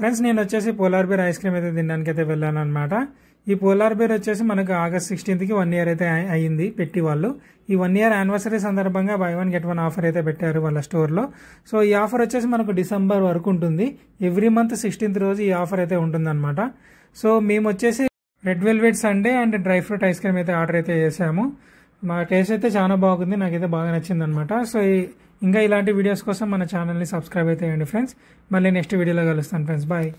Friends నేను వచ్చేసి polar bear ice cream అయితే తినడానికి అయితే వెళ్ళాను అనమాట. ఈ పోలార్ బేర్ వచ్చేసి మనకు ఆగస్ట్ 16కి 1 year అయితే అయ్యింది పెట్టి వాళ్ళు. ఈ 1 year యానివర్సరీ సందర్భంగా బై 1 get 1 ఆఫర్ అయితే పెట్టారు వాళ్ళ స్టోర్లో. సో ఈ ఆఫర్ వచ్చేసి మనకు డిసెంబర్ వరకు ఉంటుంది. ఎవ్రీ మంత్ 16th రోజు ఈ ఆఫర్ అయితే ఉంటుందన్నమాట. సో మేము వచ్చేసి red velvet Sunday and dry fruit ice cream అయితే ఆర్డర్ అయితే చేసాము. మా టేస్ట్ అయితే చాలా బాగుంది, నాకైతే బాగా నచ్చింది అనమాట. సో ఇంకా ఇలాంటి వీడియోస్ కోసం మన ఛానల్ని సబ్స్క్రైబ్ అయితే చేయండి ఫ్రెండ్స్. మళ్ళీ నెక్స్ట్ వీడియోలో కలుస్తాను ఫ్రెండ్స్. బాయ్.